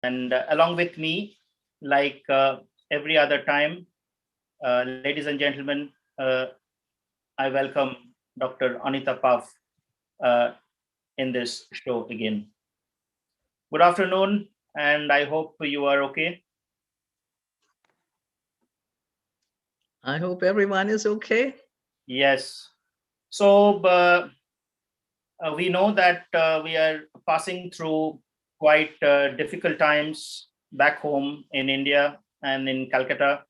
And along with me, like every other time, ladies and gentlemen, I welcome Dr. Anita Pfaff uh, in this show again. Good afternoon, and I hope you are okay. I hope everyone is okay. Yes. So we know that we are passing through quite difficult times back home in India and in Calcutta.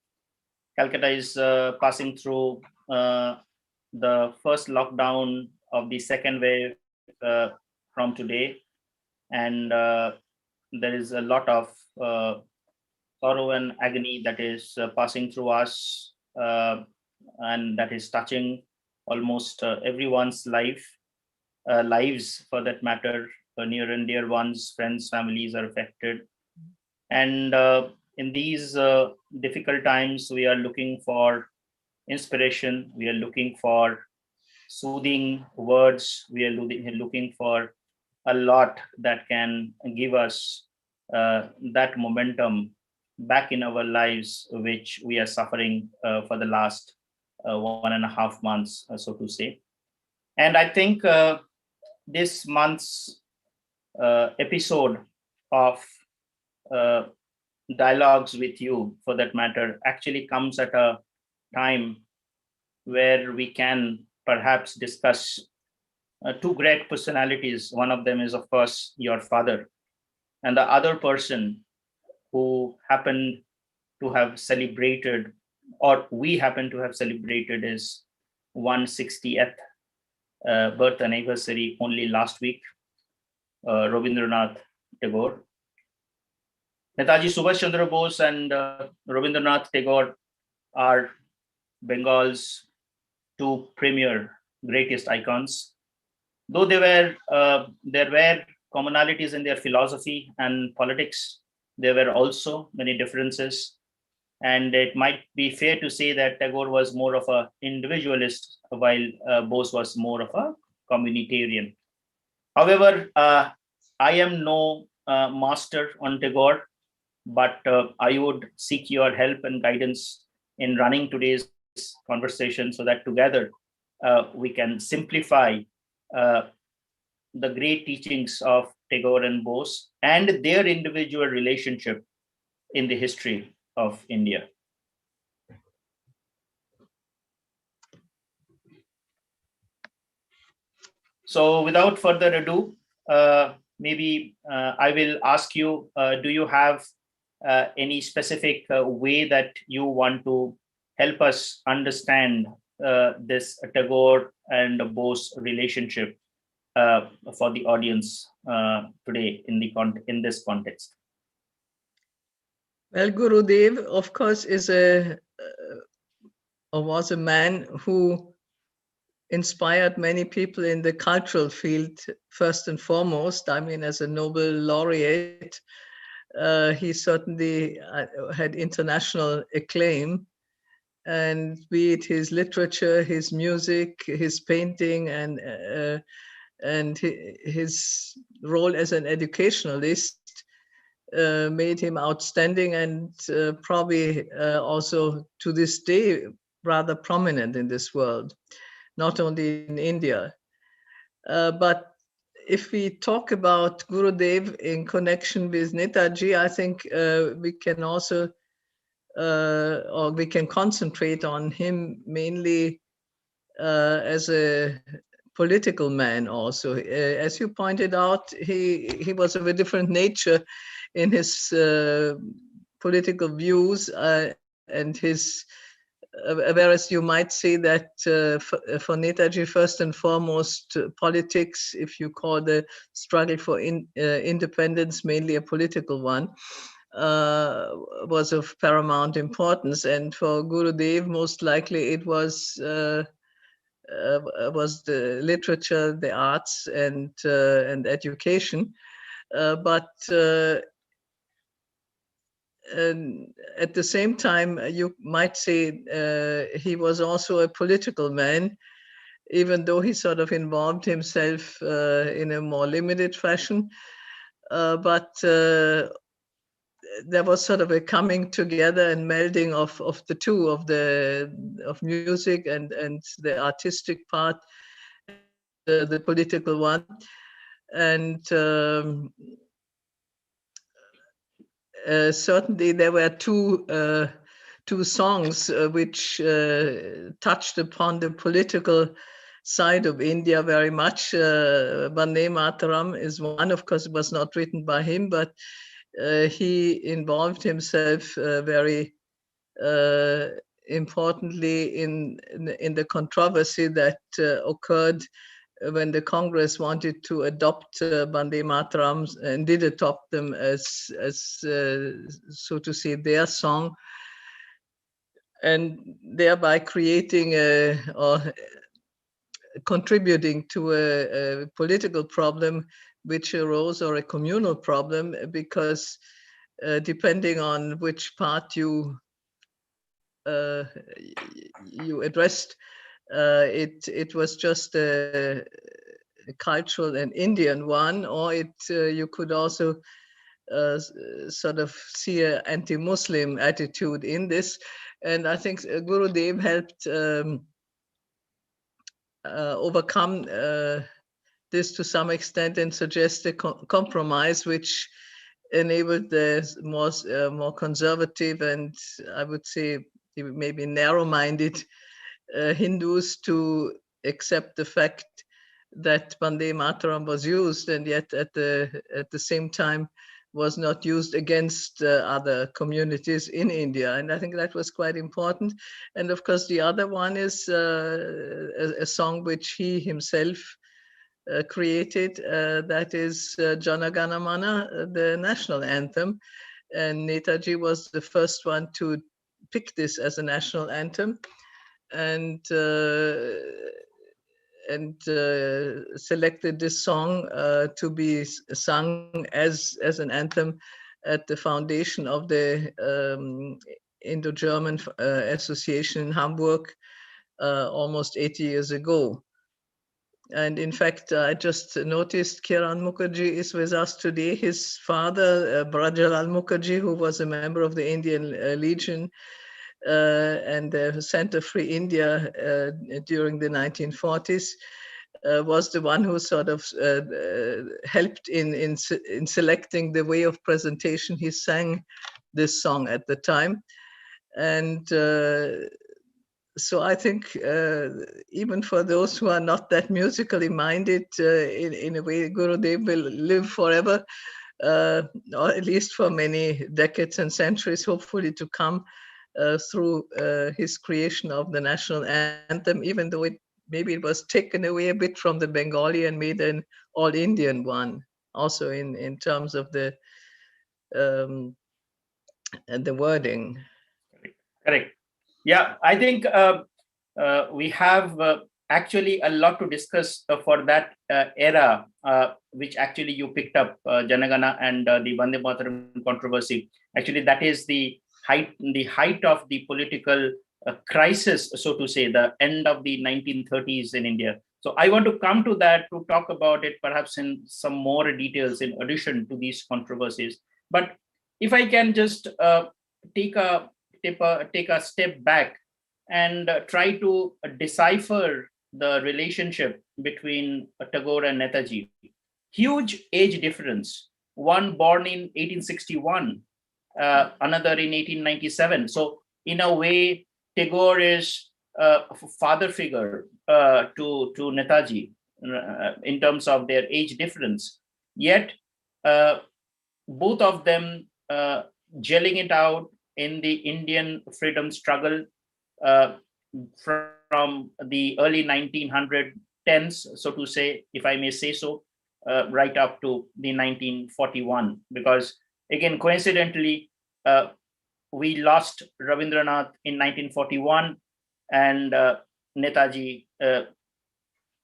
Calcutta is passing through the first lockdown of the second wave from today, and there is a lot of sorrow and agony that is passing through us, and that is touching almost everyone's lives for that matter. Near and dear ones, friends, families are affected, and in these difficult times, we are looking for inspiration. We are looking for soothing words. We are looking for a lot that can give us that momentum back in our lives, which we are suffering for the last 1.5 months, so to say. And I think this month's episode of uh, dialogues with you, for that matter, actually comes at a time where we can perhaps discuss two great personalities. One of them is, of course, your father, and the other person who happened to have celebrated, or we happen to have celebrated, is 160th birth anniversary only last week, Rabindranath Tagore. Netaji Subhash Chandra Bose and Rabindranath Tagore are Bengal's two premier greatest icons. Though there were commonalities in their philosophy and politics, there were also many differences. And it might be fair to say that Tagore was more of an individualist, while Bose was more of a communitarian. However, I am no master on Tagore, but I would seek your help and guidance in running today's conversation so that together we can simplify uh, the great teachings of Tagore and Bose and their individual relationship in the history of India. So, without further ado, maybe I will ask you, do you have any specific way that you want to help us understand this Tagore and Bose relationship for the audience today in this context? Well, Gurudev, of course, is or was a man who inspired many people in the cultural field, first and foremost. I mean, as a Nobel laureate, he certainly had international acclaim. And be it his literature, his music, his painting, and his role as an educationalist made him outstanding, and probably also to this day rather prominent in this world, not only in India. But if we talk about Gurudev in connection with Netaji, I think we can also, or we can concentrate on him mainly as a political man also. As you pointed out, he was of a different nature in his political views and his whereas you might say that for Netaji, first and foremost, politics, if you call the struggle for independence mainly a political one, was of paramount importance. And for Gurudev, most likely it was the literature, the arts, and education. But and at the same time, you might say he was also a political man, even though he sort of involved himself in a more limited fashion. But there was sort of a coming together and melding of the two, of music and the artistic part, the political one. And certainly there were two songs which touched upon the political side of India very much. Bandai Mataram is one. Of course, it was not written by him, but he involved himself very importantly in the controversy that occurred when the Congress wanted to adopt Bandai Matarams and did adopt them as so to say, their song, and thereby creating or contributing to a political problem which arose, or a communal problem, because depending on which part you addressed, it was just a cultural and Indian one, or you could also sort of see an anti-Muslim attitude in this. And I think Gurudev helped overcome this to some extent and suggest a compromise which enabled the more conservative and, I would say, maybe narrow-minded Hindus to accept the fact that Bandai Mataram was used, and yet at the same time was not used against other communities in India. And I think that was quite important. And of course, the other one is a song which he himself created, that is Jana Gana Mana, the national anthem. And Netaji was the first one to pick this as a national anthem, and selected this song to be sung as an anthem at the foundation of the Indo-German Association in Hamburg almost 80 years ago. And in fact, I just noticed Kiran Mukherjee is with us today. His father, Brajalal Mukherjee, who was a member of the Indian Legion and the Center Free India during the 1940s, was the one who sort of helped in selecting the way of presentation. He sang this song at the time. And so I think even for those who are not that musically minded, in a way, Gurudev will live forever, or at least for many decades and centuries, hopefully to come, through his creation of the national anthem, even though maybe it was taken away a bit from the Bengali and made an all-Indian one, also in terms of the wording. Correct. Yeah, I think we have actually a lot to discuss for that era, which actually you picked up, Janagana and the Vande Mataram controversy. Actually, that is the height of the political crisis, so to say, the end of the 1930s in India. So I want to come to that to talk about it perhaps in some more details in addition to these controversies. But if I can just take a step back and try to decipher the relationship between Tagore and Netaji. Huge age difference. One born in 1861, another in 1897. So in a way, Tagore is a father figure to Netaji in terms of their age difference. Yet, both of them gelling it out in the Indian freedom struggle from the early 1910s, so to say, if I may say so, right up to the 1941. Because again, coincidentally, we lost Rabindranath in 1941, and Netaji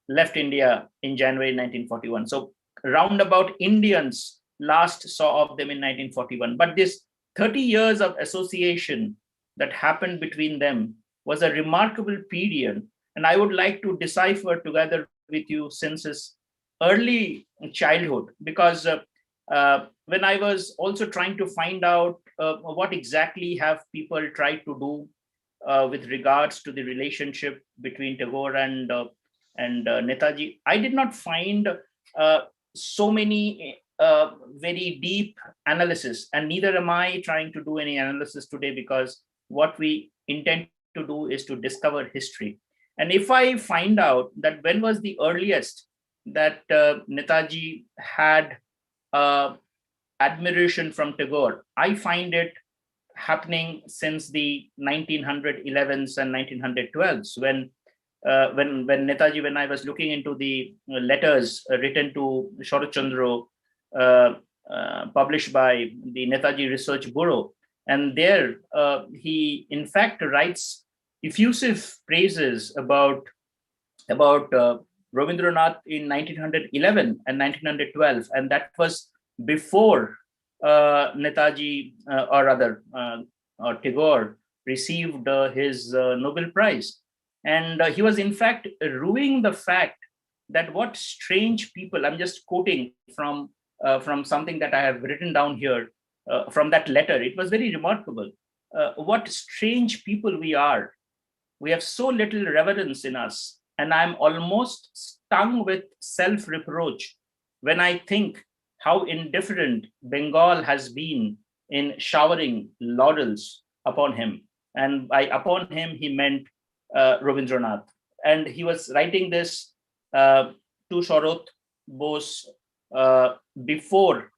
left India in January 1941. So roundabout Indians last saw of them in 1941. But this 30 years of association that happened between them was a remarkable period. And I would like to decipher together with you since his early childhood, because when I was also trying to find out what exactly have people tried to do with regards to the relationship between Tagore and Netaji, I did not find so many very deep analysis, and neither am I trying to do any analysis today, because what we intend to do is to discover history. And if I find out that when was the earliest that Netaji had admiration from Tagore, I find it happening since the 1911s and 1912s, when Netaji, when I was looking into the letters written to Sharat Chandra, published by the Netaji Research Bureau, and there he in fact writes effusive praises about Rabindranath in 1911 and 1912, and that was before Netaji, or rather Tagore, received his Nobel Prize. And he was in fact ruing the fact that what strange people, I'm just quoting from something that I have written down here, from that letter. It was very remarkable. What strange people we are. We have so little reverence in us. And I'm almost stung with self-reproach when I think how indifferent Bengal has been in showering laurels upon him. And by upon him, he meant Rabindranath. And he was writing this to Sharat Bose before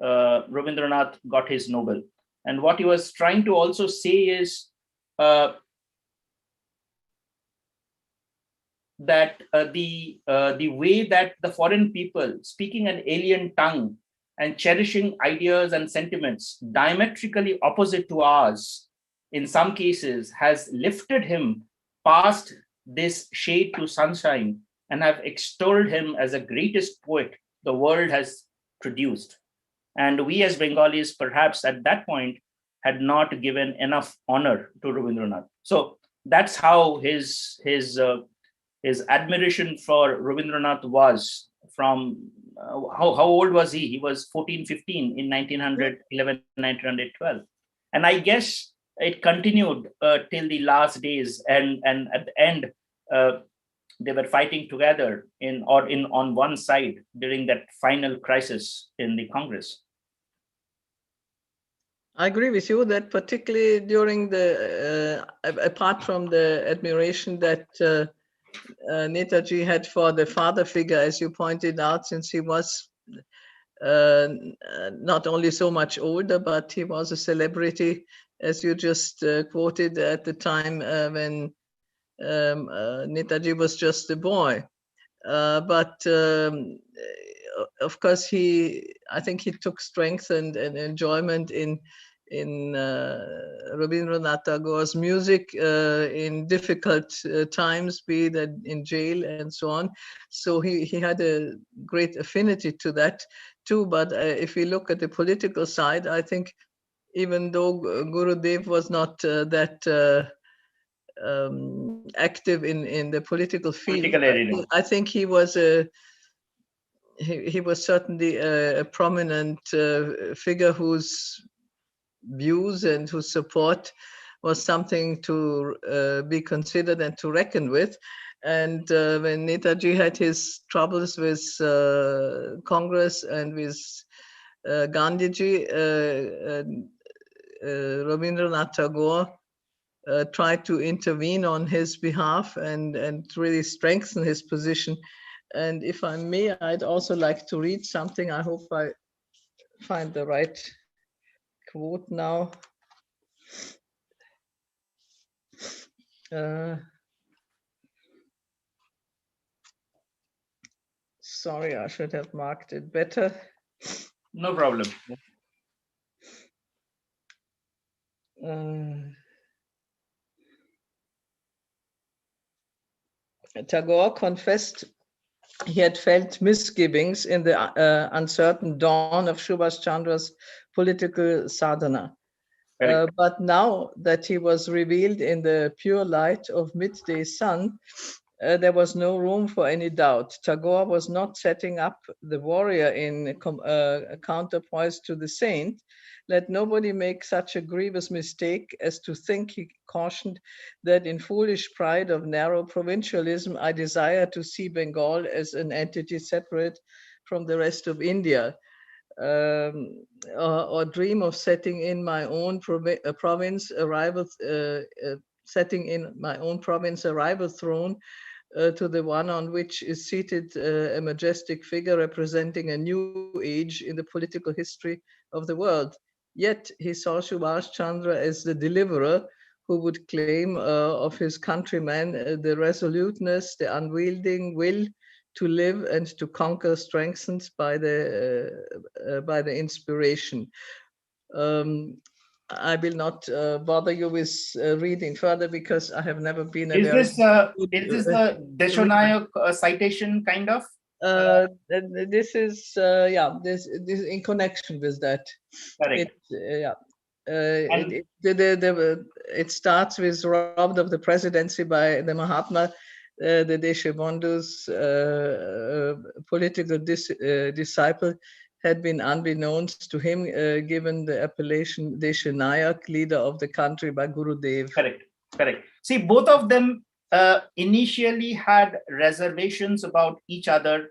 Rabindranath got his Nobel. And what he was trying to also say is that the way that the foreign people speaking an alien tongue and cherishing ideas and sentiments diametrically opposite to ours, in some cases, has lifted him past this shade to sunshine and have extolled him as the greatest poet the world has produced. And we as Bengalis, perhaps at that point, had not given enough honor to Rabindranath. So that's how his admiration for Rabindranath was from, how old was he? He was 14, 15 in 1911, 1912. And I guess it continued till the last days. And at the end, they were fighting together on one side during that final crisis in the Congress. I agree with you that particularly during the, apart from the admiration that Netaji had for the father figure, as you pointed out, since he was not only so much older, but he was a celebrity, as you just quoted, at the time when Netaji was just a boy. But of course, I think he took strength and enjoyment in Rabindranath Tagore's music in difficult times, be that in jail and so on. So he had a great affinity to that too. But if we look at the political side, I think even though Gurudev was not that active in the political field, I think he was he was certainly a prominent figure whose views and whose support was something to be considered and to reckon with. And when Netaji had his troubles with Congress and with Gandhiji, Rabindranath Tagore tried to intervene on his behalf and really strengthen his position. And if I may, I'd also like to read something. I hope I find the right quote now. Sorry, I should have marked it better. No problem. Tagore confessed he had felt misgivings in the uncertain dawn of Subhash Chandra's political sadhana. But now that he was revealed in the pure light of midday sun, there was no room for any doubt. Tagore was not setting up the warrior in a counterpoise to the saint. Let nobody make such a grievous mistake as to think, he cautioned, that in foolish pride of narrow provincialism, I desire to see Bengal as an entity separate from the rest of India. Or dream of setting in my own province setting in my own province a rival throne to the one on which is seated a majestic figure representing a new age in the political history of the world. Yet he saw Subhash Chandra as the deliverer who would claim of his countrymen the resoluteness, the unwielding will to live and to conquer, strengthened by the inspiration. I will not bother you with reading further because I have never been a Is very this good the reader. Deshonayak citation kind of? This is this in connection with that. Correct. It yeah. And It starts with robbed of the presidency by the Mahatma, the Deshbandhu's political disciple, had been unbeknownst to him given the appellation Deshanayak, leader of the country, by Gurudev. correct. See, both of them initially had reservations about each other,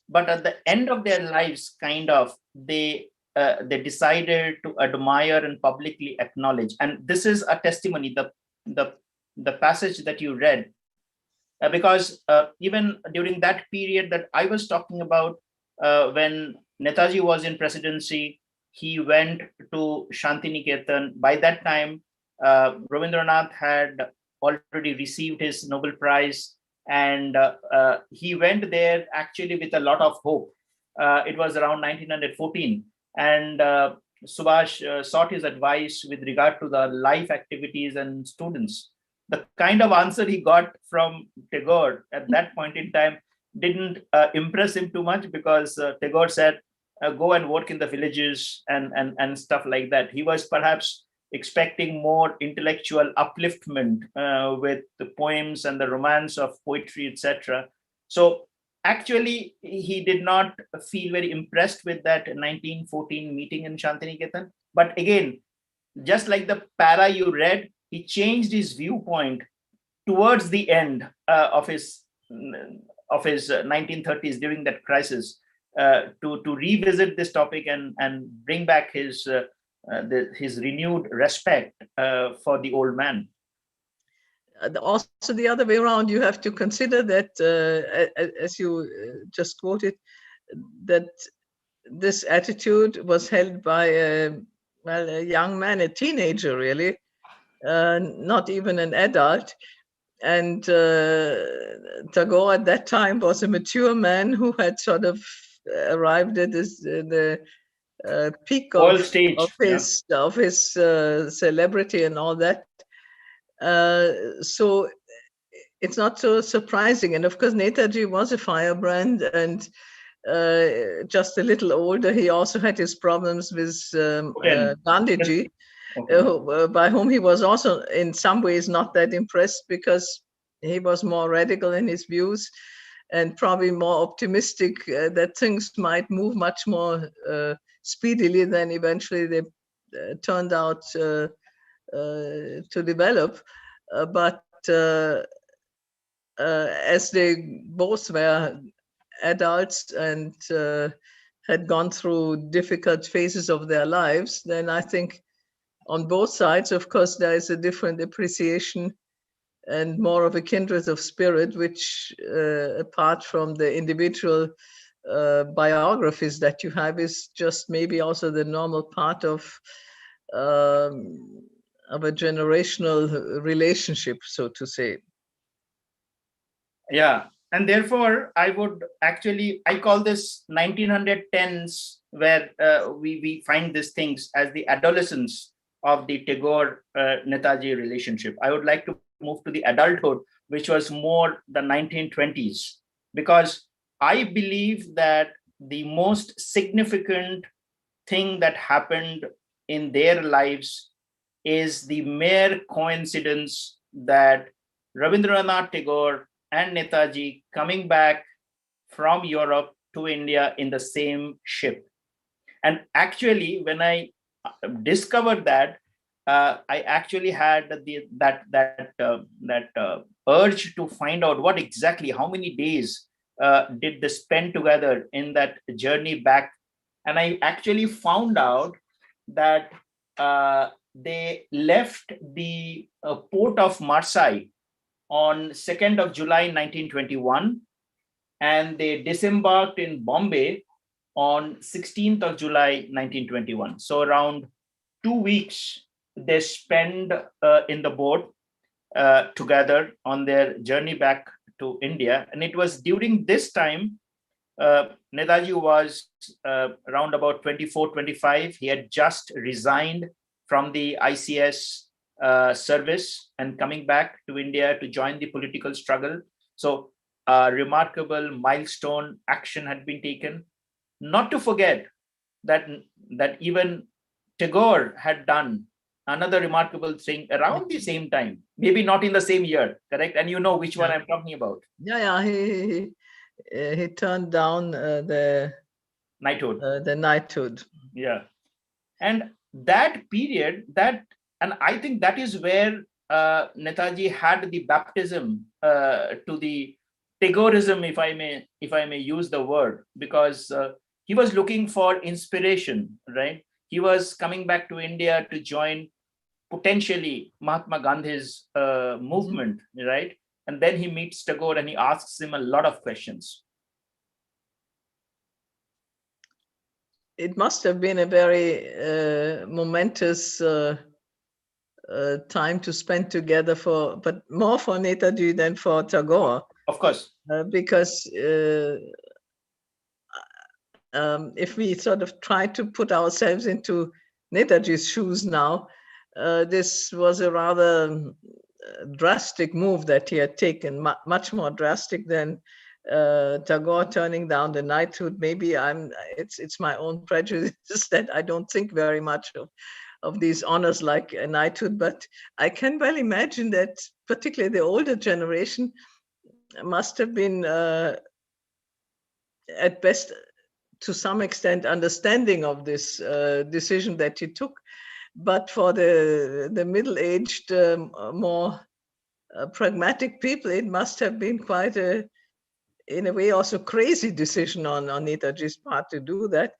but at the end of their lives, kind of, they decided to admire and publicly acknowledge. And this is a testimony, the passage that you read, because even during that period that I was talking about, when Netaji was in presidency, he went to Shantiniketan. By that time, Rabindranath had already received his Nobel Prize, and he went there actually with a lot of hope. It was around 1914, and Subhash sought his advice with regard to the life activities and students. The kind of answer he got from Tagore at that point in time didn't impress him too much, because Tagore said, go and work in the villages and stuff like that. He was perhaps expecting more intellectual upliftment with the poems and the romance of poetry, etc. So actually, he did not feel very impressed with that 1914 meeting in Shantiniketan. But again, just like the para you read, he changed his viewpoint towards the end of his 1930s, during that crisis, to revisit this topic and bring back his renewed respect for the old man. Also, the other way around, you have to consider that, as you just quoted, that this attitude was held by a young man, a teenager, really, not even an adult. And Tagore at that time was a mature man who had sort of arrived at the peak of his celebrity and all that. So it's not so surprising. And of course, Netaji was a firebrand, and just a little older. He also had his problems with Gandhiji, by whom he was also in some ways not that impressed, because he was more radical in his views and probably more optimistic that things might move much more speedily than eventually they turned out to develop. But as they both were adults and had gone through difficult phases of their lives, then I think on both sides, of course, there is a different appreciation and more of a kindred of spirit, which, apart from the individual biographies that you have, is just maybe also the normal part of a generational relationship, so to say. Yeah. And therefore, I call this 1910s, where we find these things as the adolescence of the Tagore-Netaji relationship. I would like to move to the adulthood, which was more the 1920s, because I believe that the most significant thing that happened in their lives is the mere coincidence that Rabindranath Tagore and Netaji coming back from Europe to India in the same ship. And actually, when I discovered that, I actually had that urge to find out what exactly, how many days did they spend together in that journey back. And I actually found out that they left the port of Marseille on 2nd of July 1921, and they disembarked in Bombay on 16th of July 1921. So around 2 weeks they spend in the boat together on their journey back to India. And it was during this time, Netaji was around about 24, 25. He had just resigned from the ICS service and coming back to India to join the political struggle. So a remarkable milestone action had been taken. Not to forget that even Tagore had done another remarkable thing around the same time, maybe not in the same year, correct? And you know which one I'm talking about. Yeah. He turned down the knighthood. The knighthood. Yeah, and that period, and I think that is where Netaji had the baptism to the Tagorism, if I may use the word, because he was looking for inspiration, right? He was coming back to India to join potentially Mahatma Gandhi's movement, right? And then he meets Tagore and he asks him a lot of questions. It must have been a very momentous time to spend together but more for Netaji than for Tagore. Of course. Because if we sort of try to put ourselves into Netaji's shoes now, this was a rather drastic move that he had taken, much more drastic than Tagore turning down the knighthood. Maybe it's my own prejudice that I don't think very much of these honors like a knighthood, but I can well imagine that particularly the older generation must have been at best to some extent understanding of this decision that he took, but for the middle-aged, more pragmatic people, it must have been quite in a way also crazy decision on Netaji's part to do that.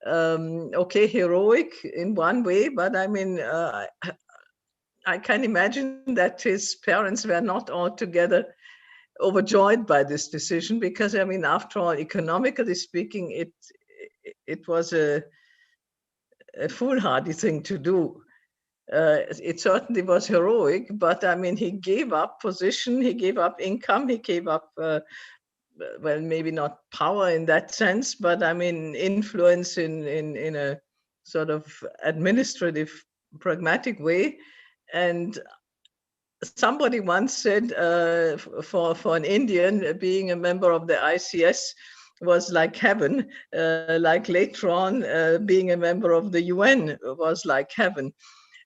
Okay, heroic in one way, but I mean, I can imagine that his parents were not altogether overjoyed by this decision, because I mean, after all, economically speaking, it was a foolhardy thing to do. It certainly was heroic, but I mean, he gave up position, he gave up income, he gave up, well, maybe not power in that sense, but I mean, influence in a sort of administrative, pragmatic way. And somebody once said, for an Indian, being a member of the ICS was like heaven, like later on, being a member of the UN was like heaven.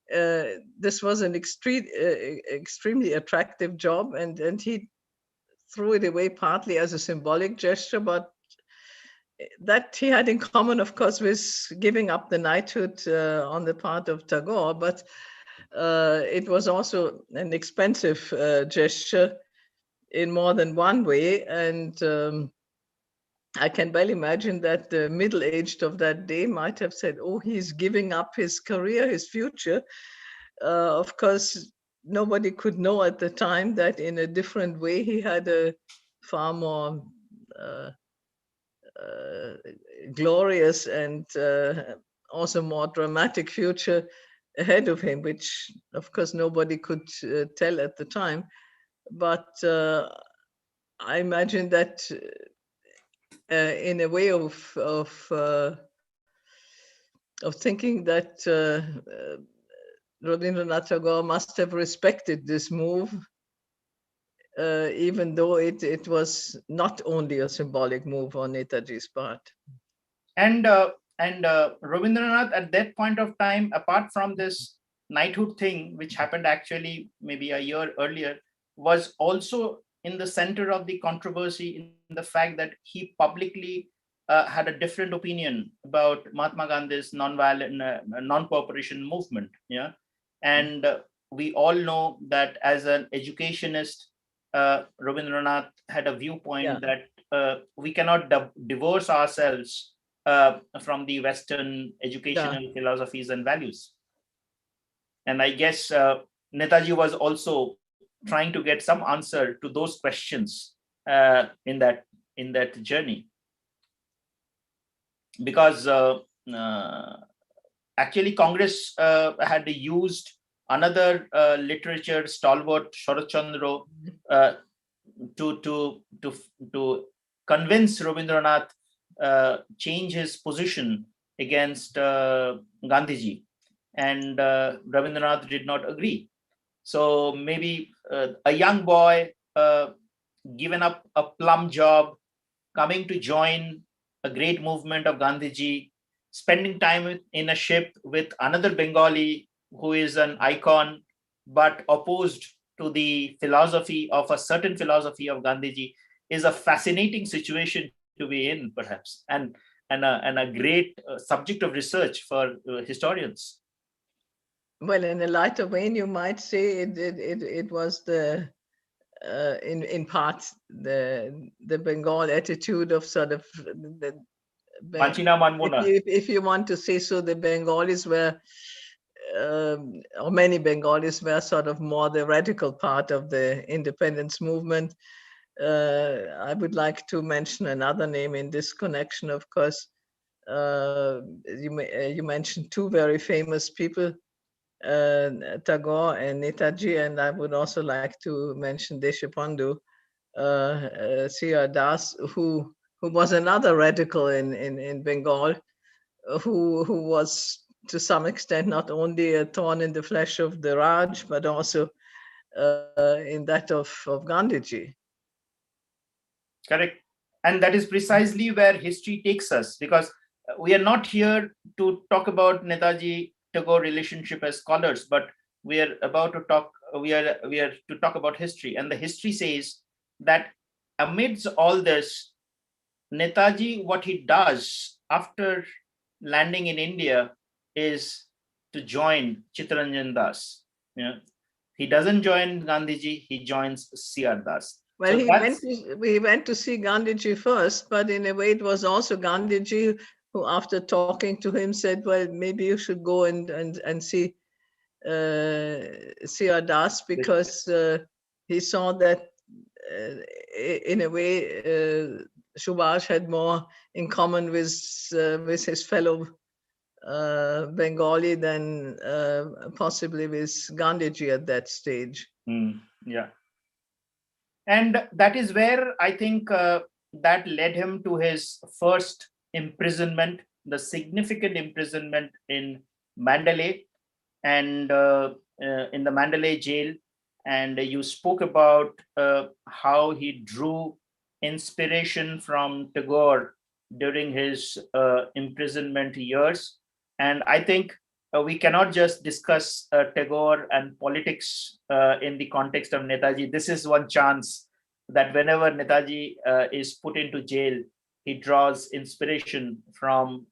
This was an extremely attractive job, and he threw it away partly as a symbolic gesture, but that he had in common, of course, with giving up the knighthood on the part of Tagore, but it was also an expensive gesture in more than one way. And I can well imagine that the middle-aged of that day might have said, oh, he's giving up his career, his future. Of course, nobody could know at the time that in a different way he had a far more glorious and also more dramatic future ahead of him, which of course nobody could tell at the time. But I imagine that in a way of thinking that Rabindranath Tagore must have respected this move, even though it was not only a symbolic move on Netaji's part. And Rabindranath at that point of time, apart from this knighthood thing, which happened actually maybe a year earlier, was also in the center of the controversy in the fact that he publicly had a different opinion about Mahatma Gandhi's non-violent, non-cooperation movement. Yeah, and we all know that as an educationist, Rabindranath had a viewpoint that we cannot divorce ourselves from the Western educational philosophies and values. And I guess Netaji was also trying to get some answer to those questions in that journey, because actually Congress had used another literature stalwart, Sharat Chandra, to convince Rabindranath change his position against Gandhiji, and Rabindranath did not agree. So maybe a young boy given up a plum job, coming to join a great movement of Gandhiji, spending time in a ship with another Bengali who is an icon, but opposed to the philosophy of a certain philosophy of Gandhiji, is a fascinating situation to be in, perhaps, and a great subject of research for historians. Well, in a lighter vein, you might say it was the in part the Bengal attitude of sort of the if you want to say so, the Bengalis were, or many Bengalis were sort of more the radical part of the independence movement. I would like to mention another name in this connection, of course. You mentioned two very famous people, Tagore and Netaji, and I would also like to mention Deshapandhu, C.R. Das, who was another radical in Bengal, who was to some extent not only a thorn in the flesh of the Raj, but also in that of Gandhiji. Correct. And that is precisely where history takes us, because we are not here to talk about Netaji Tagore relationship as scholars, but we are about to talk. We are to talk about history, and the history says that amidst all this, Netaji, what he does after landing in India is to join Chittaranjan Das. Yeah. He doesn't join Gandhiji; he joins C.R. Das. Well, so we went to see Gandhiji first, but in a way it was also Gandhiji who, after talking to him, said, well, maybe you should go and see C.R. Das, because he saw that in a way Subhash had more in common with his fellow Bengali than possibly with Gandhiji at that stage. Yeah. And that is where I think that led him to his first imprisonment, the significant imprisonment in Mandalay, and in the Mandalay jail. And you spoke about how he drew inspiration from Tagore during his imprisonment years. And I think we cannot just discuss Tagore and politics in the context of Netaji. This is one chance that whenever Netaji is put into jail, he draws inspiration from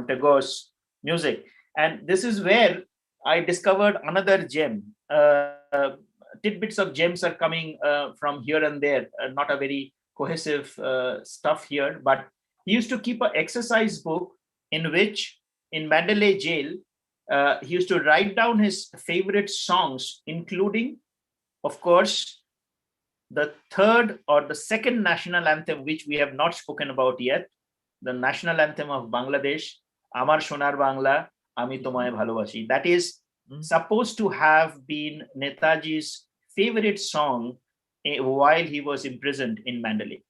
Tagore's music. And this is where I discovered another gem. Tidbits of gems are coming from here and there, not a very cohesive stuff here, but he used to keep an exercise book in which, in Mandalay jail, he used to write down his favorite songs, including, of course, the third or the second national anthem, which we have not spoken about yet, the national anthem of Bangladesh, Amar Sonar Bangla, Ami Tomaye Bhalobashi. That is supposed to have been Netaji's favorite song while he was imprisoned in Mandalay.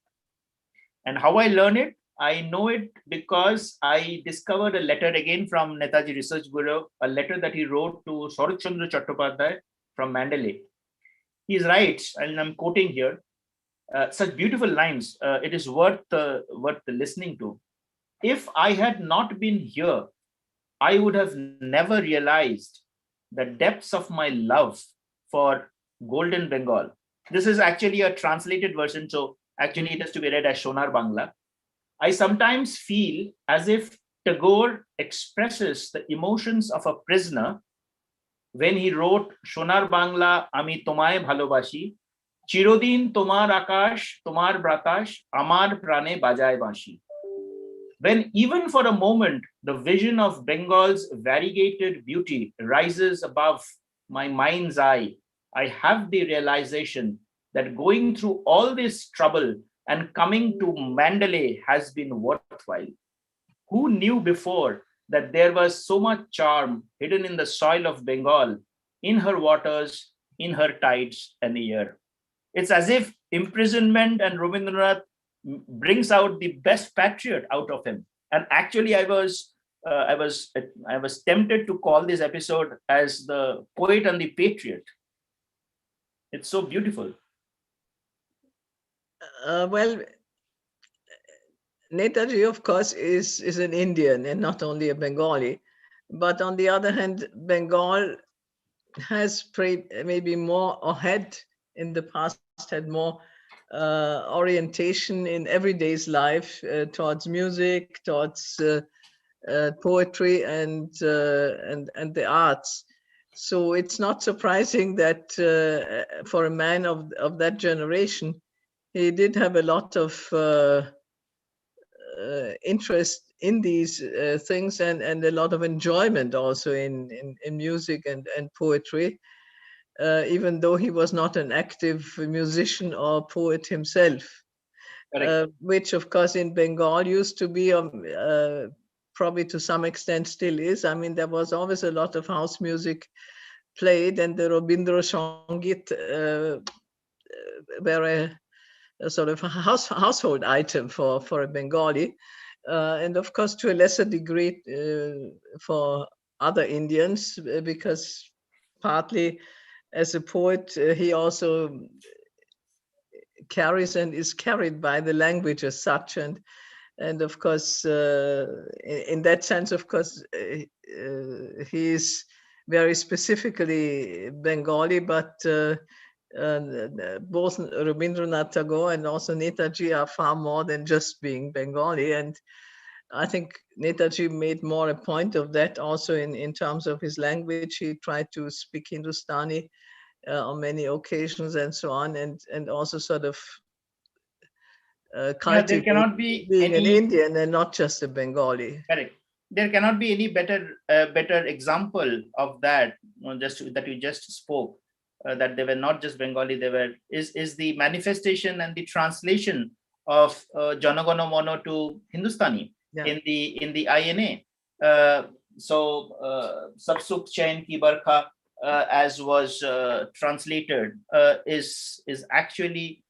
And how I learned it? I know it because I discovered a letter again from Netaji Research Bureau, a letter that he wrote to Sharat Chandra Chattopadhyay from Mandalay. He writes, and I'm quoting here, such beautiful lines. It is worth listening to. If I had not been here, I would have never realized the depths of my love for Golden Bengal. This is actually a translated version, so actually it has to be read as Shonar Bangla. I sometimes feel as if Tagore expresses the emotions of a prisoner when he wrote Shonar Bangla Ami Tomaye Bhalobashi, Chirodin Tomar Akash, Tomar Bratash, Amar Prane Bajaye Bashi. When even for a moment, the vision of Bengal's variegated beauty rises above my mind's eye, I have the realization that going through all this trouble and coming to Mandalay has been worthwhile. Who knew before that there was so much charm hidden in the soil of Bengal, in her waters, in her tides and air? It's as if imprisonment and Rabindranath brings out the best patriot out of him. And actually, I was tempted to call this episode as the poet and the patriot. It's so beautiful. Well, Netaji, of course, is an Indian and not only a Bengali. But on the other hand, Bengal has maybe more, or had in the past had more orientation in everyday's life towards music, towards poetry, and the arts. So it's not surprising that for a man of that generation, he did have a lot of interest in these things, and a lot of enjoyment also in music and poetry, even though he was not an active musician or poet himself, which of course in Bengal used to be probably to some extent still is. I mean, there was always a lot of house music played, and the Rabindra Sangit were a sort of household item for a Bengali, and of course to a lesser degree for other Indians, because partly as a poet he also carries and is carried by the language as such, and of course in that sense, of course he is very specifically Bengali, but both Rabindranath Tagore and also Netaji are far more than just being Bengali. And I think Netaji made more a point of that also in terms of his language. He tried to speak Hindustani on many occasions and so on, and also sort of cultivate there cannot be being an Indian and not just a Bengali. Correct. There cannot be any better example of that. That you just spoke. That they were not just Bengali, they were is the manifestation and the translation of Jana Gana Mana to Hindustani in the INA. Sab Sukh Chain Ki Barkha, as was translated, is actually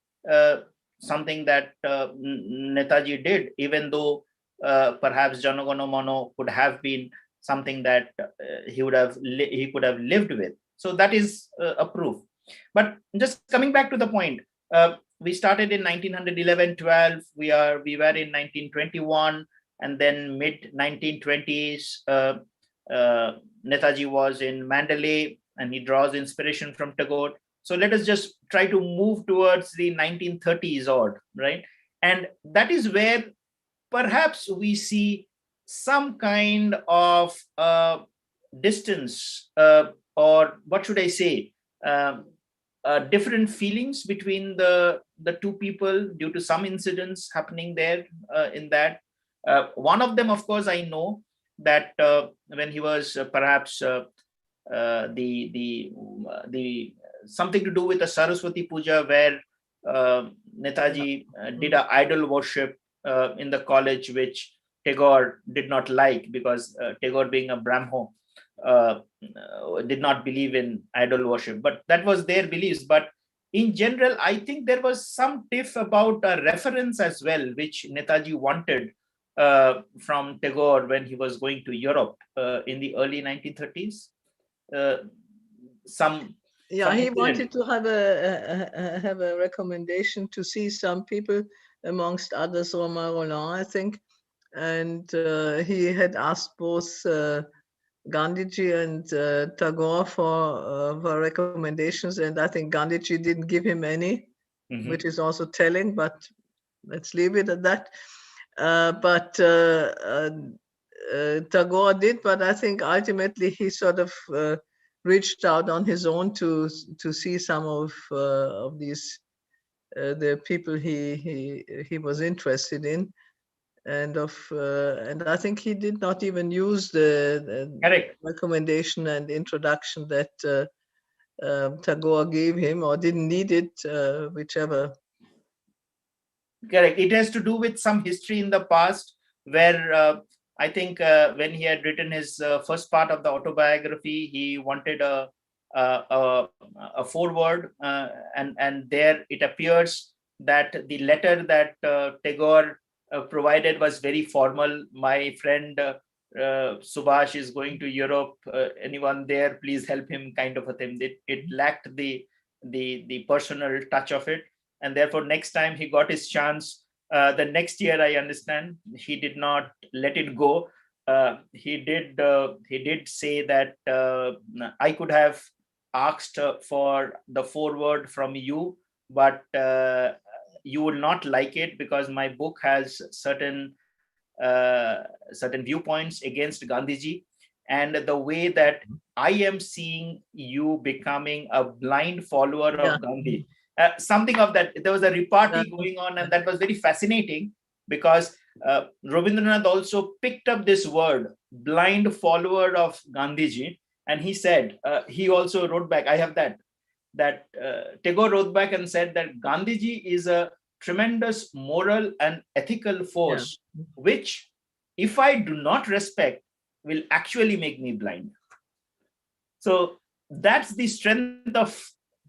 something that Netaji did, even though perhaps Jana Gana Mana could have been something that he could have lived with. So that is a proof. But just coming back to the point, we started in 1911-12. We were in 1921, and then mid 1920s. Netaji was in Mandalay, and he draws inspiration from Tagore. So let us just try to move towards the 1930s odd, right? And that is where perhaps we see some kind of distance, or what should I say, different feelings between the two people due to some incidents happening there in that. One of them, of course, I know that when he was perhaps the something to do with the Saraswati Puja, where Netaji did an idol worship in the college, which Tagore did not like, because Tagore, being a Brahmo, did not believe in idol worship. But that was their beliefs. But in general, I think there was some tiff about a reference as well, which Netaji wanted from Tagore when he was going to Europe in the early 1930s. He wanted to have a recommendation to see some people, amongst others Romain Rolland, I think, and he had asked both Gandhiji and Tagore for recommendations, and I think Gandhiji didn't give him any, which is also telling. But let's leave it at that. Tagore did, but I think ultimately he sort of reached out on his own to see some of these the people he was interested in, and I think he did not even use the Correct. recommendation and introduction that Tagore gave him, or didn't need it, whichever. Correct. It has to do with some history in the past where I think when he had written his first part of the autobiography, he wanted a foreword, and there it appears that the letter that Tagore provided was very formal. My friend Subhash is going to Europe. Anyone there? Please help him, kind of a thing. It lacked the personal touch of it. And therefore, next time he got his chance, the next year, I understand, he did not let it go. He did say that I could have asked for the foreword from you, but you will not like it because my book has certain viewpoints against Gandhiji, and the way that I am seeing you becoming a blind follower of Gandhi. Something of that. There was a repartee going on, and that was very fascinating because Rabindranath also picked up this word, blind follower of Gandhiji, and he said, he also wrote back, I have that Tagore wrote back and said that Gandhiji is a tremendous moral and ethical force, which, if I do not respect, will actually make me blind. So that's the strength of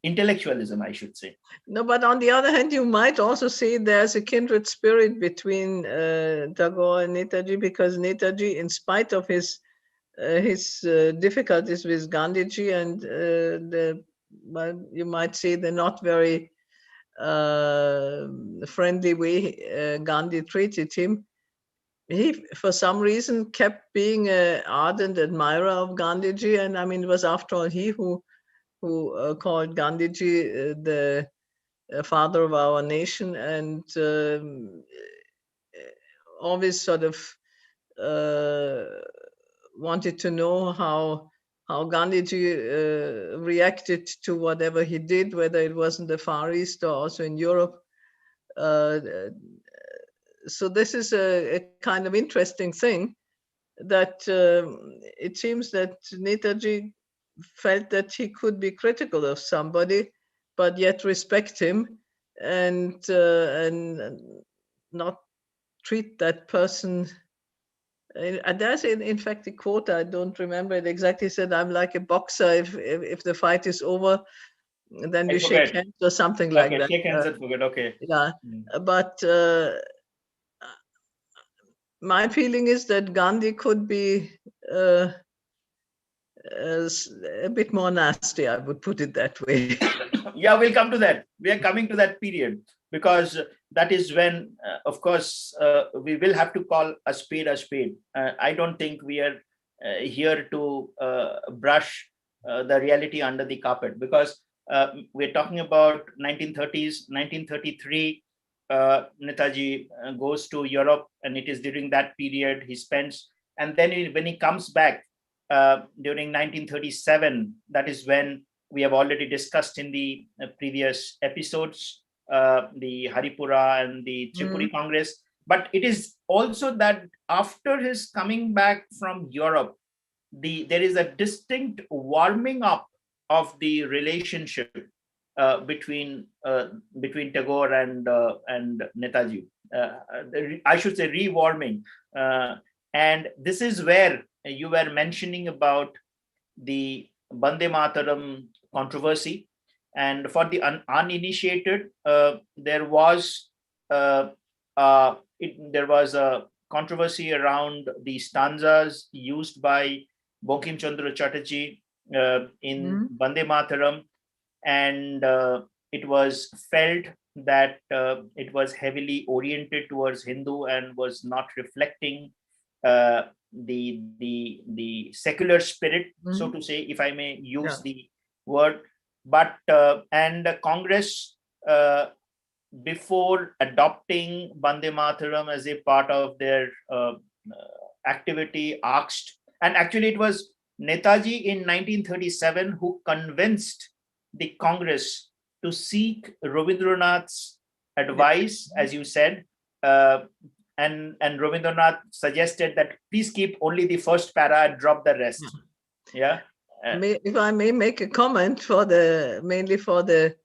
intellectualism, I should say. No, but on the other hand, you might also say there's a kindred spirit between Tagore and Netaji, because Netaji, in spite of his difficulties with Gandhiji and you might say the not very friendly way Gandhi treated him, he, for some reason, kept being an ardent admirer of Gandhiji. And I mean, it was after all he who called Gandhiji the father of our nation, and always sort of wanted to know how Gandhiji reacted to whatever he did, whether it was in the Far East or also in Europe. So this is a kind of interesting thing, that it seems that Netaji felt that he could be critical of somebody, but yet respect him and not treat that person. And there's in fact a quote, I don't remember it exactly, said, "I'm like a boxer. If the fight is over, then we shake hands," or something like that. Shake hands and forget. Okay. Yeah, but my feeling is that Gandhi could be a bit more nasty, I would put it that way. Yeah, we'll come to that. We are coming to that period because that is when, of course, we will have to call a spade a spade. I don't think we are here to brush the reality under the carpet, because we're talking about 1930s, 1933. Netaji goes to Europe, and it is during that period he spends. And then when he comes back during 1937, that is when we have already discussed in the previous episodes, the Haripura and the Tripuri Congress. But it is also that after his coming back from Europe, there is a distinct warming up of the relationship between Tagore and Netaji. I should say rewarming. And this is where you were mentioning about the Bande Mataram controversy. And for the uninitiated, there was a controversy around the stanzas used by Bankim Chandra Chatterjee in Bande Mataram, and it was felt that it was heavily oriented towards Hindu and was not reflecting the secular spirit, so to say, if I may use the word. But and Congress, before adopting Bande Mataram as a part of their activity, asked, and actually it was Netaji in 1937 who convinced the Congress to seek Rabindranath's advice, as you said, and Rabindranath suggested that please keep only the first para and drop the rest. Yeah. If I may make a comment mainly for the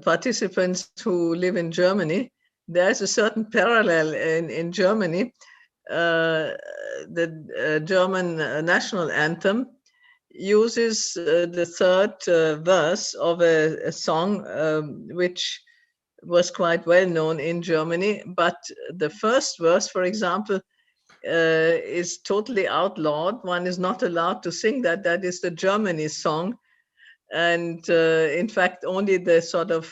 participants who live in Germany, there's a certain parallel in Germany. The German national anthem uses the third verse of a song which was quite well known in Germany, but the first verse, for example, is totally outlawed. One is not allowed to sing that. That is the Germany song. And in fact, only the sort of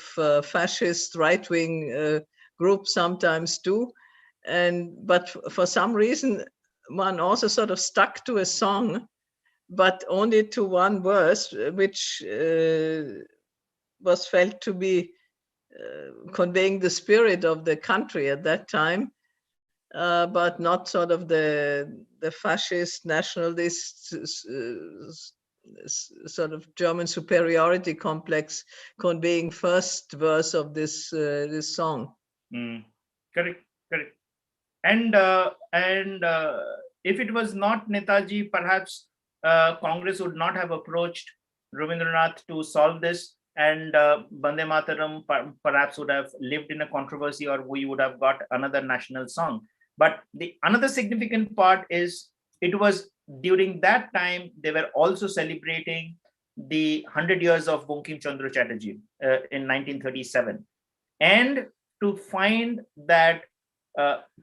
fascist right-wing group sometimes do. But for some reason, one also sort of stuck to a song, but only to one verse, which was felt to be conveying the spirit of the country at that time, but not sort of the fascist, nationalist sort of German superiority complex conveying first verse of this song. Correct. And if it was not Netaji, perhaps Congress would not have approached Rabindranath to solve this, and Bande Mataram perhaps would have lived in a controversy, or we would have got another national song. But another significant part is it was during that time they were also celebrating the 100 years of Bankim Chandra Chatterjee in 1937. And to find that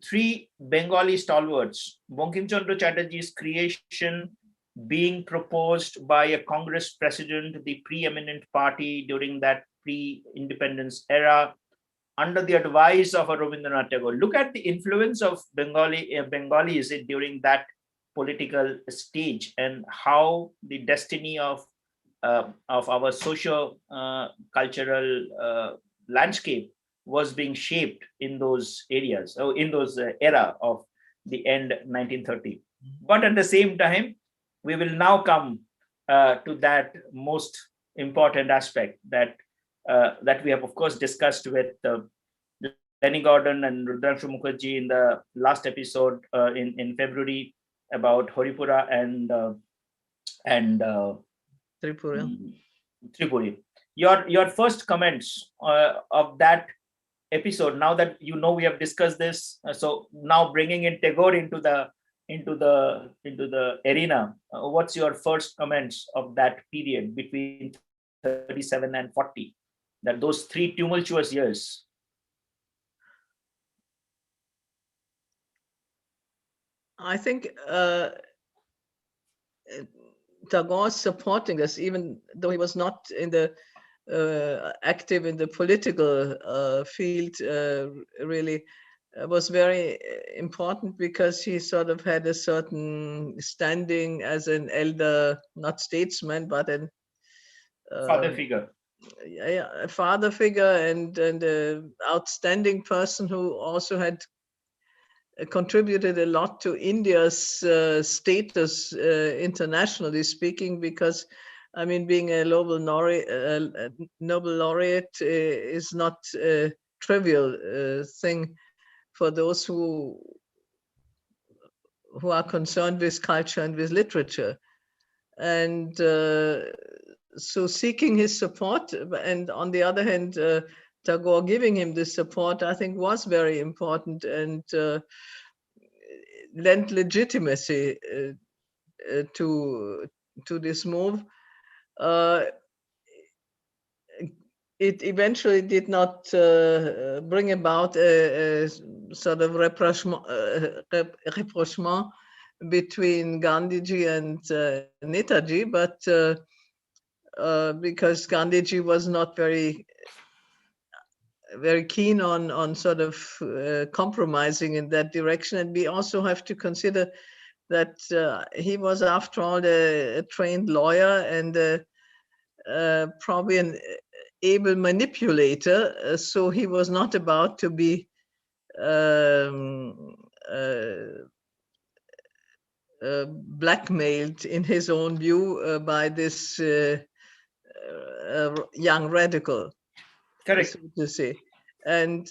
three Bengali stalwarts, Bankim Chandra Chatterjee's creation being proposed by a Congress president, the preeminent party during that pre-independence era, under the advice of Rabindranath Tagore. Look at the influence of Bengalis during that political stage, and how the destiny of our socio cultural landscape was being shaped in those areas, or in those era of the end 1930. But at the same time, we will now come to that most important aspect that we have, of course, discussed with Lenny Gordon and Rudranshu Mukherjee in the last episode in February about Haripura and Tripuri. Your first comments of that episode, now that you know we have discussed this, so now bringing in Tagore into the arena, what's your first comments of that period between 37 and 40, that those 3 tumultuous years? I think Tagore supporting us, even though he was not in the active in the political field, really was very important, because he sort of had a certain standing as an elder, not statesman, but an father figure. Yeah, a father figure, and an outstanding person who also had contributed a lot to India's status internationally speaking, because I mean, being a Nobel laureate is not a trivial thing for those who are concerned with culture and with literature. And so seeking his support, and on the other hand, Tagore giving him this support, I think was very important, and lent legitimacy to this move. It eventually did not bring about a sort of rapprochement between Gandhiji and Netaji, but because Gandhiji was not very keen on sort of compromising in that direction. And we also have to consider that he was, after all, a trained lawyer and probably an able manipulator. So he was not about to be blackmailed, in his own view, by this young radical, Correct. so to say. And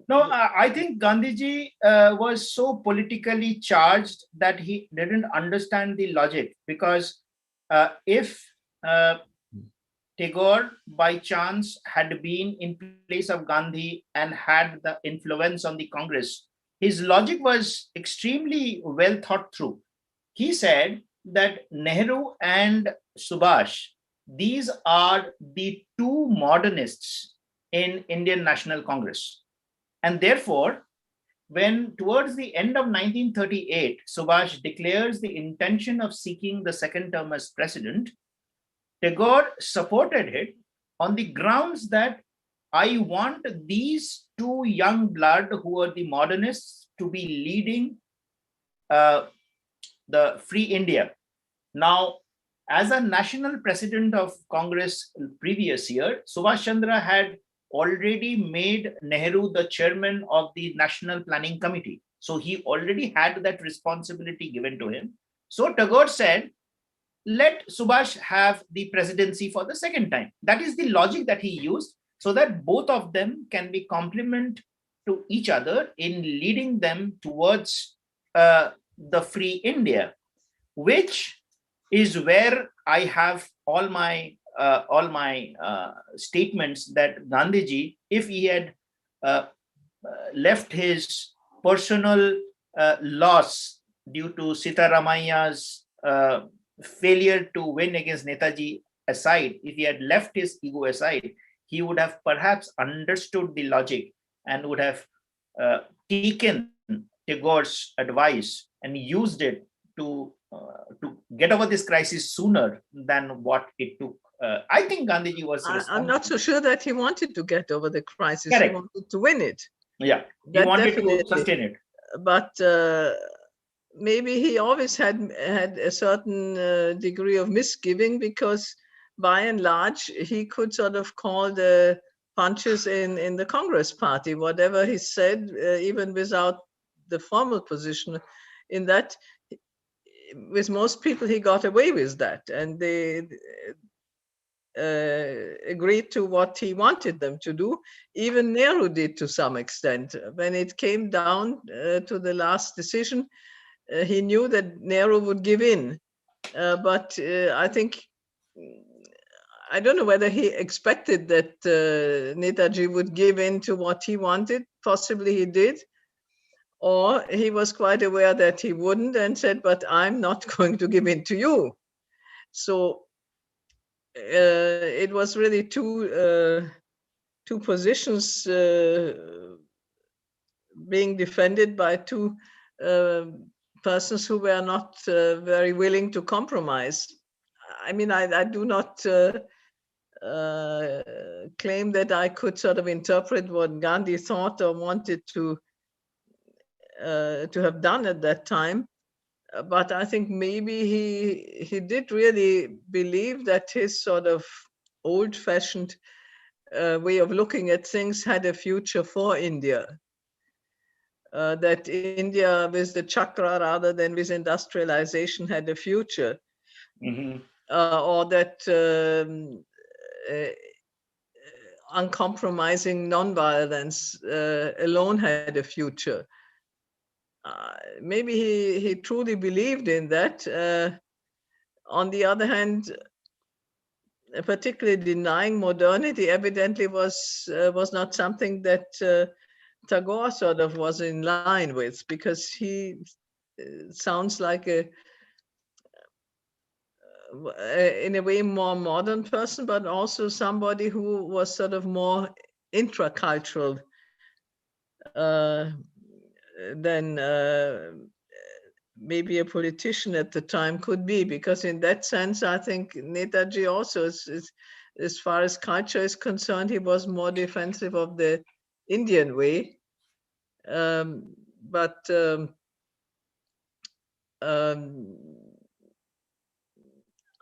No, I think Gandhiji was so politically charged that he didn't understand the logic, because if Tagore by chance had been in place of Gandhi and had the influence on the Congress, his logic was extremely well thought through. He said that Nehru and Subhash, these are the two modernists in Indian National Congress. And therefore, when towards the end of 1938, Subhash declares the intention of seeking the second term as president, Tagore supported it on the grounds that I want these two young blood who are the modernists to be leading the Free India. Now, as a national president of Congress previous year, Subhash Chandra had already made Nehru the chairman of the National Planning Committee. So he already had that responsibility given to him. So Tagore said, let Subhash have the presidency for the second time. That is the logic that he used, so that both of them can be complement to each other in leading them towards the Free India, which is where I have all my statements that Gandhiji, if he had left his personal loss due to Sitaramayya's failure to win against Netaji aside, if he had left his ego aside, he would have perhaps understood the logic and would have taken Tagore's advice and used it to get over this crisis sooner than what it took. I think Gandhiji was I'm not so sure that he wanted to get over the crisis. Correct. He wanted to win it. Yeah, he wanted to sustain it. But maybe he always had a certain degree of misgiving, because by and large, he could sort of call the punches in the Congress party. Whatever he said, even without the formal position in that, with most people, he got away with that. And they agreed to what he wanted them to do. Even Nehru did to some extent. When it came down to the last decision, he knew that Nehru would give in. But I think, I don't know whether he expected that Netaji would give in to what he wanted. Possibly he did. Or he was quite aware that he wouldn't and said, but I'm not going to give in to you. So it was really two positions being defended by two persons who were not very willing to compromise. I mean, I do not claim that I could sort of interpret what Gandhi thought or wanted to have done at that time. But I think maybe he did really believe that his sort of old-fashioned way of looking at things had a future for India. That India with the chakra rather than with industrialization had a future. Mm-hmm. Or that uncompromising nonviolence alone had a future. Maybe he truly believed in that. On the other hand, particularly denying modernity evidently was not something that Tagore sort of was in line with, because he sounds like in a way more modern person, but also somebody who was sort of more intracultural than maybe a politician at the time could be, because in that sense, I think Netaji also, as far as culture is concerned, he was more defensive of the Indian way, But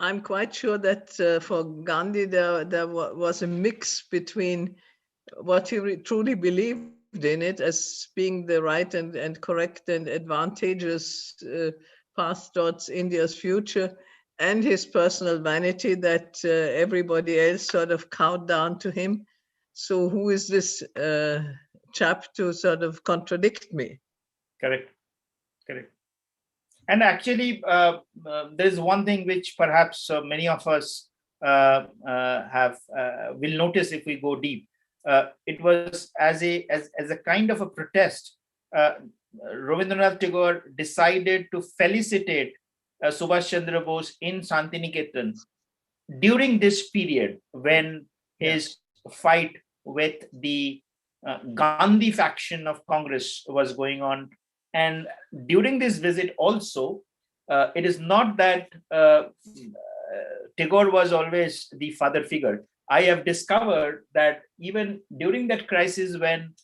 I'm quite sure that for Gandhi, there was a mix between what he truly believed in it as being the right and correct and advantageous path towards India's future, and his personal vanity that everybody else sort of cowed down to him. So who is this chap to sort of contradict me? Correct. Correct. And actually, there's one thing which perhaps many of us have will notice if we go deep. It was as a kind of a protest. Uh, Rabindranath Tagore decided to felicitate Subhash Chandra Bose in Shantiniketan during this period when his fight with the Gandhi faction of Congress was going on. And during this visit also, it is not that Tagore was always the father figure. I have discovered that even during that crisis when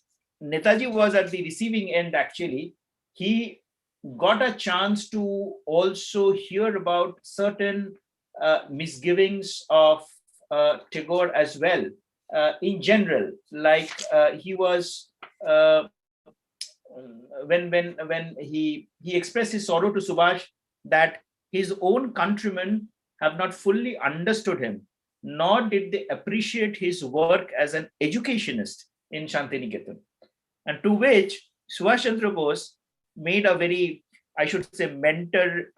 Netaji was at the receiving end, actually, he got a chance to also hear about certain misgivings of Tagore as well. In general, like he was when he expressed his sorrow to Subhash that his own countrymen have not fully understood him, nor did they appreciate his work as an educationist in Shantiniketan. And to which Subhash Chandra Bose made a very, I should say, mentor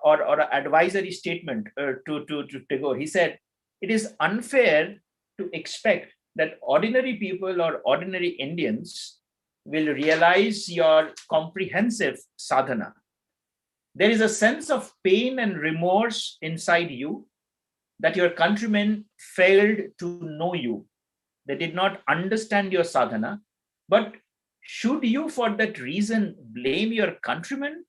or advisory statement to Tagore. He said, "It is unfair to expect that ordinary people or ordinary Indians will realize your comprehensive sadhana. There is a sense of pain and remorse inside you that your countrymen failed to know you. They did not understand your sadhana. But should you, for that reason, blame your countrymen?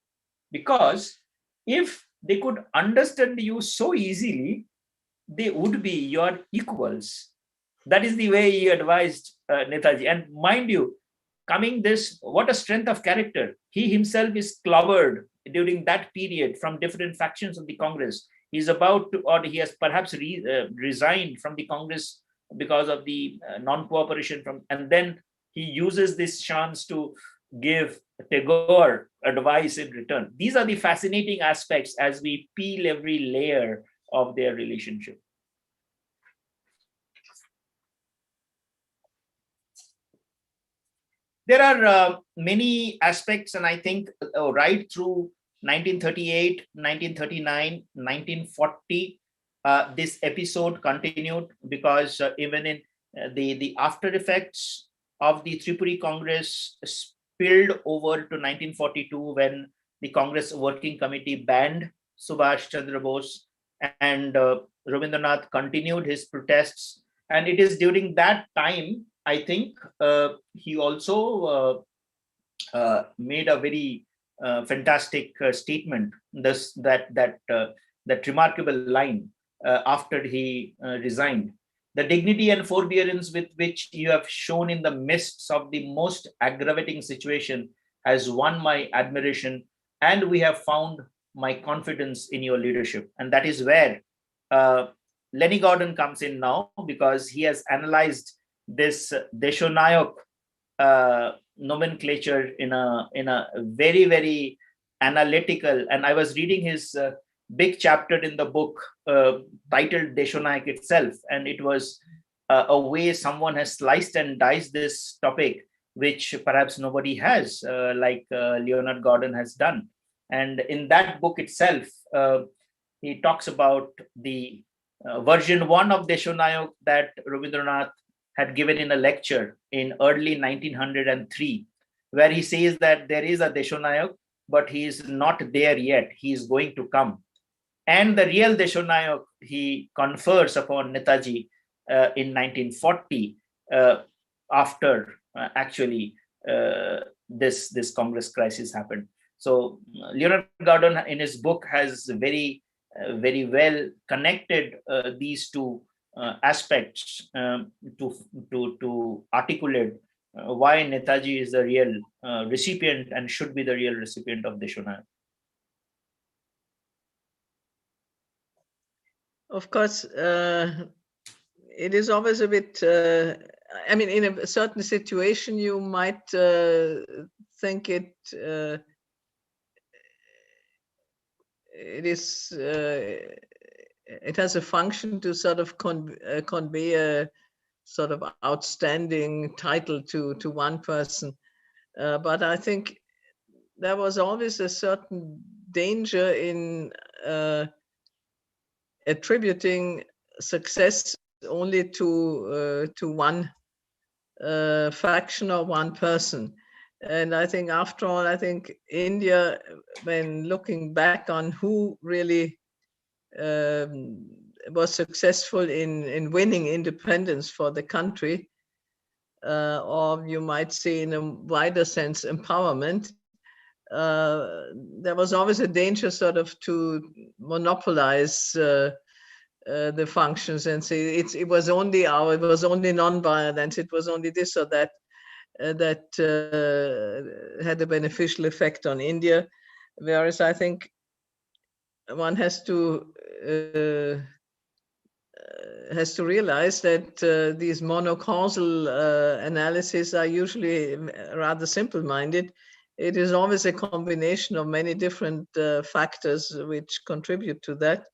Because if they could understand you so easily, they would be your equals." That is the way he advised Netaji. And mind you, coming this, what a strength of character. He himself is clobbered during that period from different factions of the Congress. He's about to, or he has perhaps resigned from the Congress because of the non-cooperation from, and then he uses this chance to give Tagore advice in return. These are the fascinating aspects as we peel every layer of their relationship. There are many aspects, and I think right through 1938, 1939, 1940, this episode continued because even in the after effects of the Tripuri Congress spilled over to 1942 when the Congress Working Committee banned Subhash Chandra Bose, and Rabindranath continued his protests. And it is during that time, I think, he also made a very fantastic statement. That remarkable line after he resigned: "The dignity and forbearance with which you have shown in the midst of the most aggravating situation has won my admiration, and we have found my confidence in your leadership." And that is where Lenny Gordon comes in now, because he has analyzed this Deshonayak nomenclature in a very, very analytical. And I was reading his big chapter in the book titled Deshonayak itself, and it was a way someone has sliced and diced this topic, which perhaps nobody has, like Leonard Gordon has done. And in that book itself, he talks about the version 1 of Deshonayak that Rabindranath had given in a lecture in early 1903, where he says that there is a Deshonayak, but he is not there yet. He is going to come. And the real Deshonayak he confers upon Netaji in 1940, after actually this Congress crisis happened. So Leonard Gordon in his book has very well connected these two aspects to articulate why Netaji is the real recipient and should be the real recipient of Deshonayak. Of course, it is always a bit, I mean, in a certain situation, you might think it is, it has a function to sort of convey a sort of outstanding title to one person. But I think there was always a certain danger in attributing success only to one faction or one person. And I think, after all, I think India, when looking back on who really was successful in winning independence for the country, or you might say in a wider sense, empowerment, there was always a danger sort of to monopolize the functions and say it was only non-violence, it was only this or that that had a beneficial effect on India. Whereas I think one has to realize that these monocausal analyses are usually rather simple-minded. It is always a combination of many different factors which contribute to that.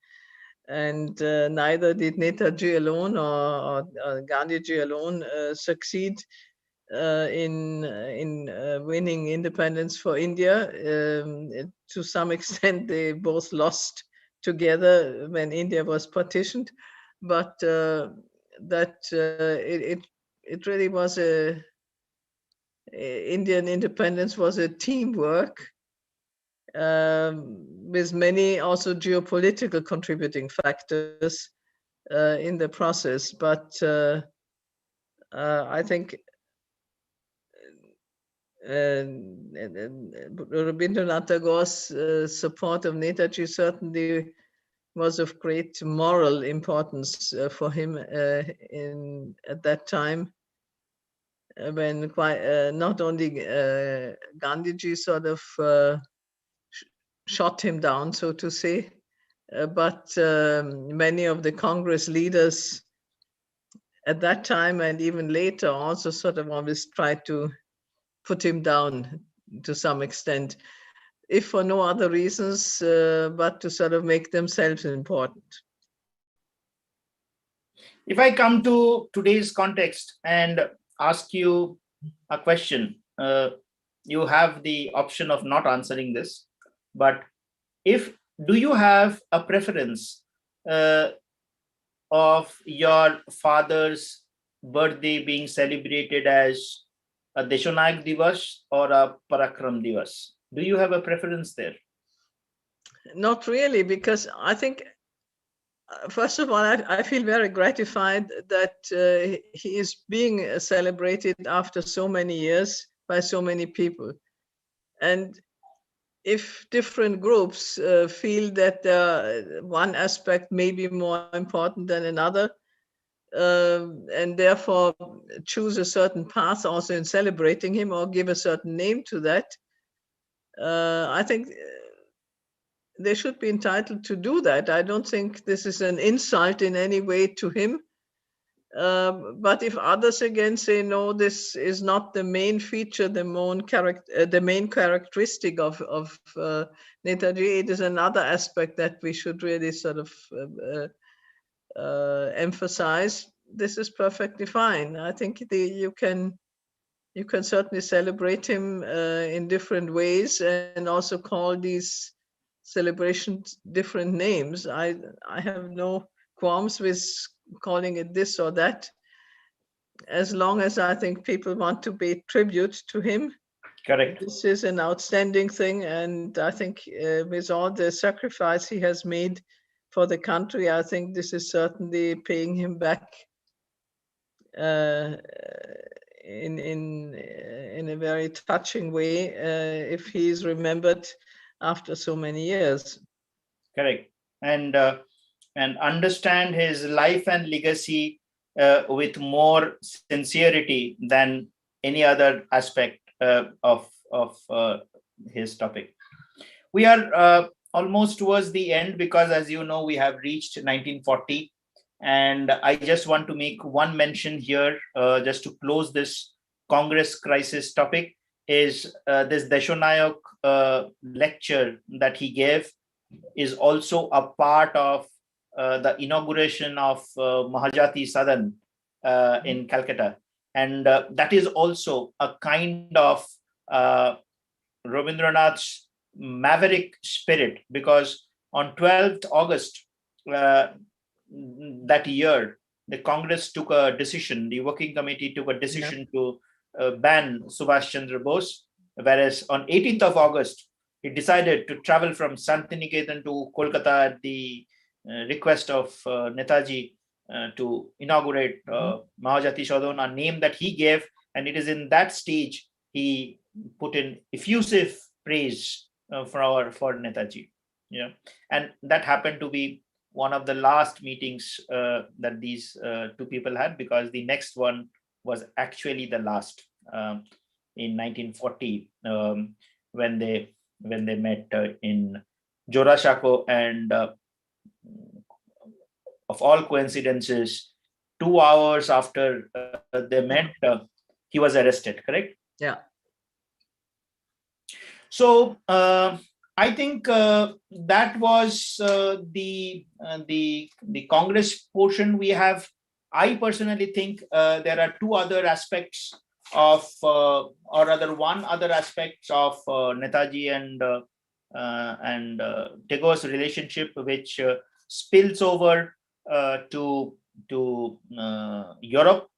And neither did Netaji alone or Gandhiji alone succeed in winning independence for India. To some extent, they both lost together when India was partitioned, but it really was Indian independence was a teamwork with many also geopolitical contributing factors in the process. But I think Rabindranath Tagore's support of Netaji certainly was of great moral importance for him at that time, when not only Gandhiji sort of shot him down, so to say, but many of the Congress leaders at that time and even later also sort of always tried to put him down to some extent, if for no other reasons, but to sort of make themselves important. If I come to today's context and ask you a question, you have the option of not answering this, but do you have a preference of your father's birthday being celebrated as a Deshonayak Divas or a Parakram Divas? Do you have a preference there? Not really, because I think, first of all, I feel very gratified that he is being celebrated after so many years by so many people. And if different groups feel that one aspect may be more important than another, and therefore choose a certain path also in celebrating him or give a certain name to that, I think they should be entitled to do that. I don't think this is an insult in any way to him. But if others again say, no, this is not the main feature, the main characteristic of Netaji, it is another aspect that we should really sort of emphasize, this is perfectly fine. I think you can certainly celebrate him in different ways and also call these celebrations different names. I have no qualms with calling it this or that, as long as I think people want to pay tribute to him. Correct. This is an outstanding thing, and I think with all the sacrifice he has made for the country, I think this is certainly paying him back in a very touching way if he is remembered after so many years. Correct. And understand his life and legacy with more sincerity than any other aspect of his topic. We are almost towards the end, because as you know, we have reached 1940, and I just want to make one mention here, just to close this Congress crisis topic, is this Deshonayak lecture that he gave is also a part of the inauguration of Mahajati Sadan in Calcutta. And that is also a kind of Rabindranath's maverick spirit, because on 12th August that year, the Congress took a decision, the working committee took a decision to ban Subhash Chandra Bose, whereas on 18th of August, he decided to travel from Santiniketan to Kolkata at the request of Netaji to inaugurate Mahajati Sadan, a name that he gave. And it is in that stage he put in effusive praise for Netaji. And that happened to be one of the last meetings that these two people had, because the next one was actually the last in 1940 when they met in Jorashako, and of all coincidences, 2 hours after they met, he was arrested. Correct? Yeah. So I think that was the Congress portion we have. I personally think there are two other aspects of, or rather one other aspect of Netaji and Tagore's relationship, which spills over to Europe,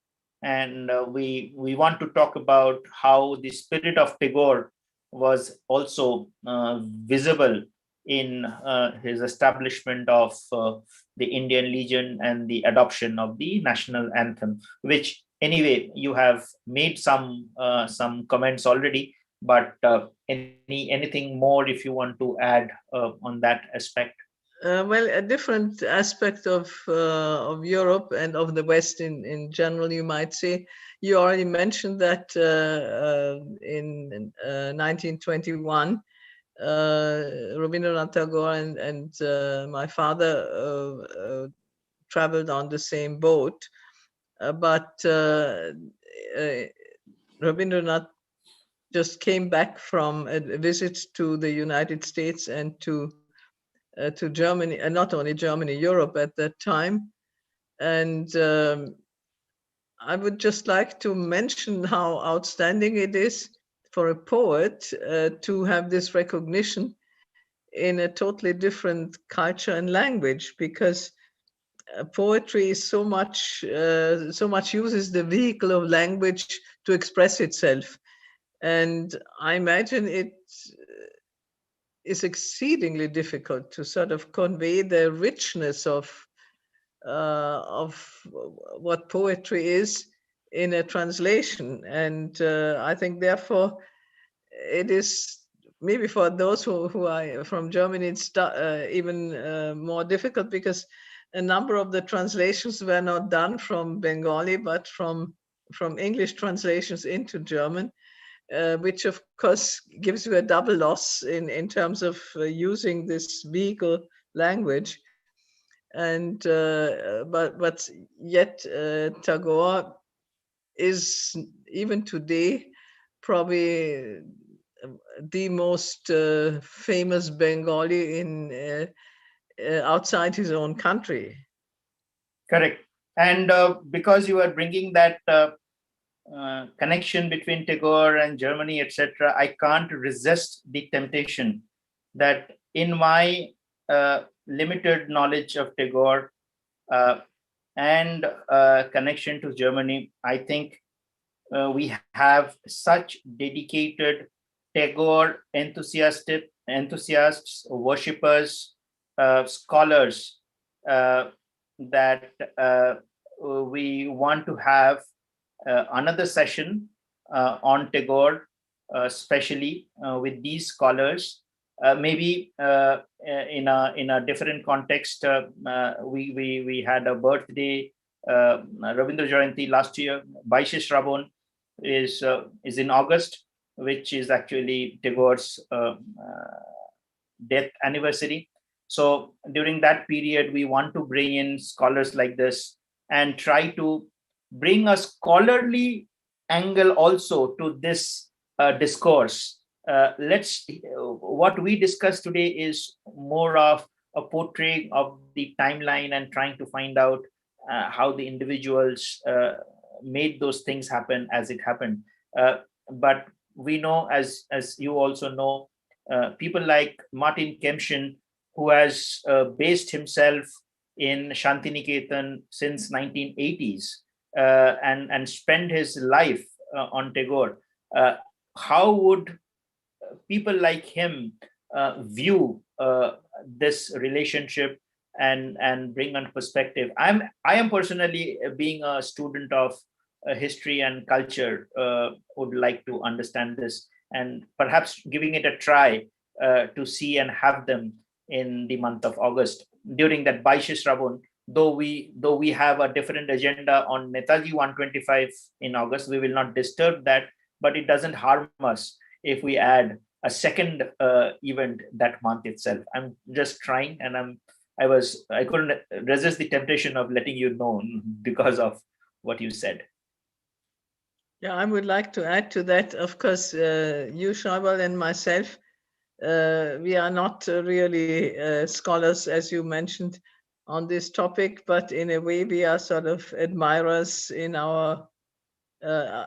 and we want to talk about how the spirit of Tagore was also visible in his establishment of the Indian Legion and the adoption of the national anthem, which anyway you have made some comments already, but anything more if you want to add on that aspect? Well, a different aspect of Europe and of the West in general, you might say. You already mentioned that in 1921, Rabindranath Tagore and my father traveled on the same boat, but Rabindranath just came back from a visit to the United States and to Germany, and not only Germany, Europe at that time. And I would just like to mention how outstanding it is for a poet to have this recognition in a totally different culture and language, because poetry is so much uses the vehicle of language to express itself. And I imagine it is exceedingly difficult to sort of convey the richness of what poetry is in a translation. And I think therefore it is maybe for those who are from Germany, it's even more difficult, because a number of the translations were not done from Bengali, but from English translations into German. Which of course gives you a double loss in terms of using this vehicle language, and but yet Tagore is even today probably the most famous Bengali in outside his own country. Correct. And because you are bringing that connection between Tagore and Germany, etc., I can't resist the temptation that in my limited knowledge of Tagore and connection to Germany, I think we have such dedicated Tagore enthusiasts, worshippers, scholars that we want to have another session on Tagore, especially with these scholars. Maybe in a different context. We had a birthday, Rabindra Jayanti last year, 22 Shravan, is in August, which is actually Tagore's death anniversary. So during that period, we want to bring in scholars like this and try to bring a scholarly angle also to this discourse. What we discussed today is more of a portraying of the timeline and trying to find out how the individuals made those things happen as it happened. But we know, as you also know, people like Martin Kempshin, who has based himself in Shantiniketan since 1980s and spent his life on Tagore. How would people like him view this relationship and bring on perspective? I am personally, being a student of history and culture, would like to understand this and perhaps giving it a try to see and have them in the month of August during that Baishish Rabun. Though we have a different agenda on Netaji 125 in August, we will not disturb that, but it doesn't harm us if we add a second event that month itself. I'm just trying, and I couldn't resist the temptation of letting you know because of what you said. Yeah, I would like to add to that. Of course, you, Shaibal, and myself, we are not really scholars, as you mentioned, on this topic, but in a way, we are sort of admirers in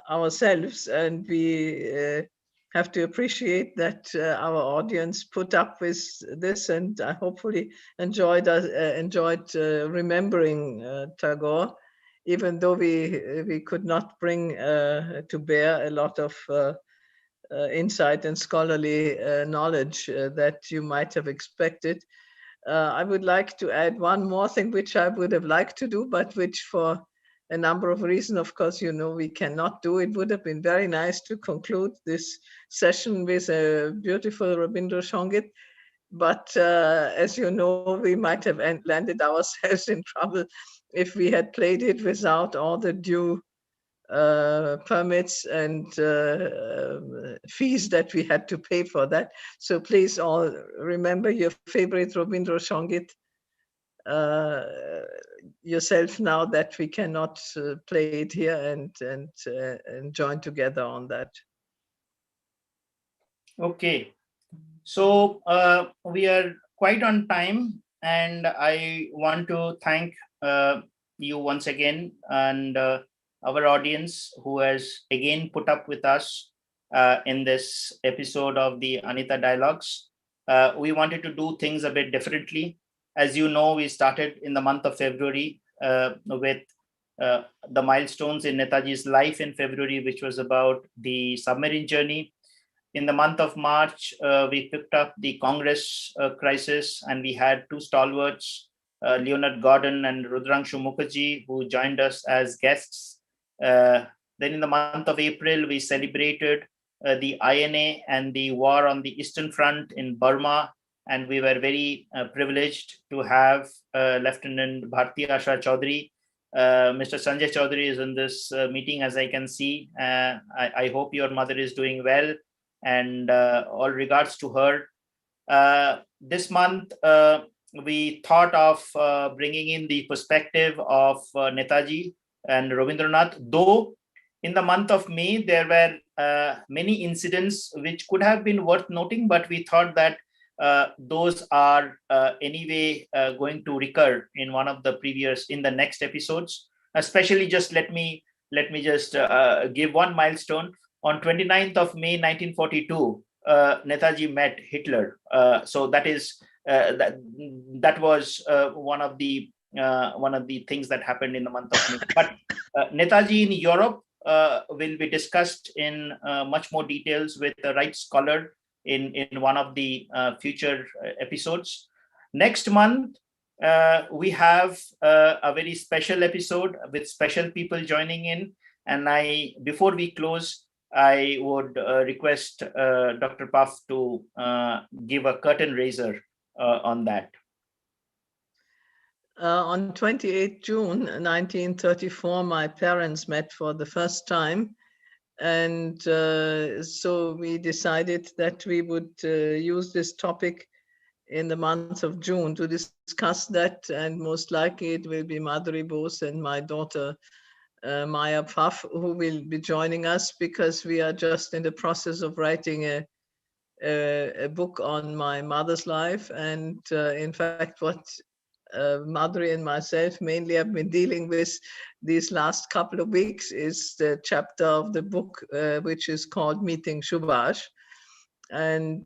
ourselves, and we have to appreciate that our audience put up with this, and I hopefully enjoyed remembering Tagore, even though we could not bring to bear a lot of insight and scholarly knowledge that you might have expected. I would like to add one more thing, which I would have liked to do, but which for a number of reasons, of course, we cannot do. It would have been very nice to conclude this session with a beautiful Rabindra Songit. But as you know, we might have landed ourselves in trouble if we had played it without all the due permits and fees that we had to pay for that. So please all remember your favorite Rabindra Songit yourself now that we cannot play it here and join together on that. Okay, so we are quite on time, and I want to thank you once again, and our audience who has again put up with us in this episode of the Anita Dialogues. We wanted to do things a bit differently. As you know, we started in the month of February with the milestones in Netaji's life in February, which was about the submarine journey. In the month of March, we picked up the Congress crisis, and we had two stalwarts, Leonard Gordon and Rudrangshu Mukherjee, who joined us as guests. Then in the month of April, we celebrated the INA and the war on the Eastern Front in Burma, and we were very privileged to have Lieutenant Bharti Asha Chaudhary. Mr. Sanjay Chaudhary is in this meeting, as I can see. I hope your mother is doing well, and all regards to her. This month, we thought of bringing in the perspective of Netaji and Rabindranath, though in the month of May, there were many incidents which could have been worth noting, but we thought that those are anyway going to recur in in the next episodes. Especially, just let me just give one milestone. On 29th of May 1942, Netaji met Hitler. So that was one of the things that happened in the month of May. But Netaji in Europe will be discussed in much more details with the right scholar in one of the future episodes. Next month, we have a very special episode with special people joining in. And before we close, I would request Dr. Pfaff to give a curtain raiser on that. On 28 June 1934, my parents met for the first time And so we decided that we would use this topic in the month of June to discuss that. And most likely it will be Madhuri Bose and my daughter, Maya Pfaff, who will be joining us, because we are just in the process of writing a book on my mother's life. And in fact, what Madhuri and myself mainly have been dealing with these last couple of weeks is the chapter of the book which is called Meeting Subhash. And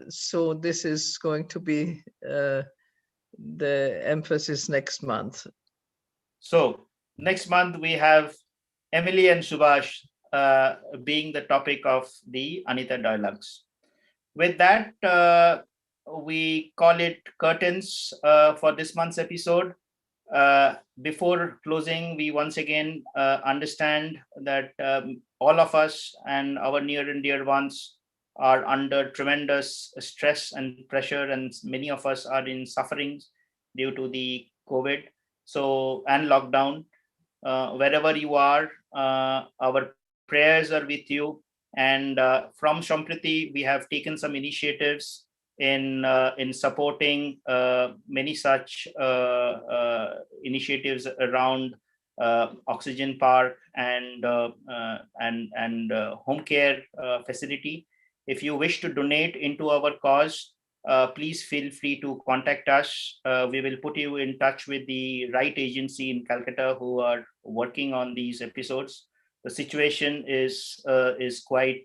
so this is going to be the emphasis next month. So next month we have Emily and Subhash being the topic of the Anita Dialogues. With that, we call it curtains for this month's episode. Before closing, we once again understand that all of us and our near and dear ones are under tremendous stress and pressure, and many of us are in sufferings due to the COVID and lockdown. Wherever you are, our prayers are with you. And from Sampriti, we have taken some initiatives in supporting many such initiatives around oxygen park and home care facility. If you wish to donate into our cause, please feel free to contact us. We will put you in touch with the right agency in Calcutta who are working on these episodes. The situation is quite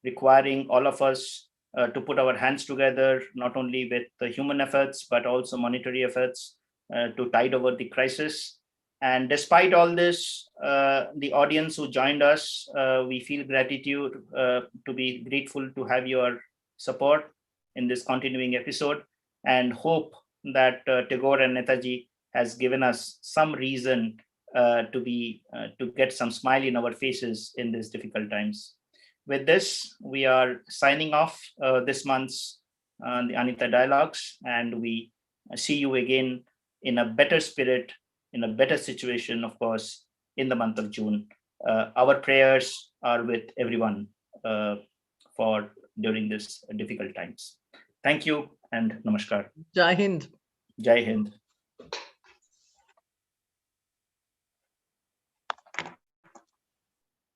requiring all of us to put our hands together, not only with the human efforts, but also monetary efforts to tide over the crisis. And despite all this, the audience who joined us, we feel gratitude to be grateful to have your support in this continuing episode, and hope that Tagore and Netaji has given us some reason to get some smile in our faces in these difficult times. With this, we are signing off this month's the Anita Dialogues, and we see you again in a better spirit, in a better situation, of course, in the month of June. Our prayers are with everyone for during this difficult times. Thank you and namaskar. Jai Hind. Jai Hind.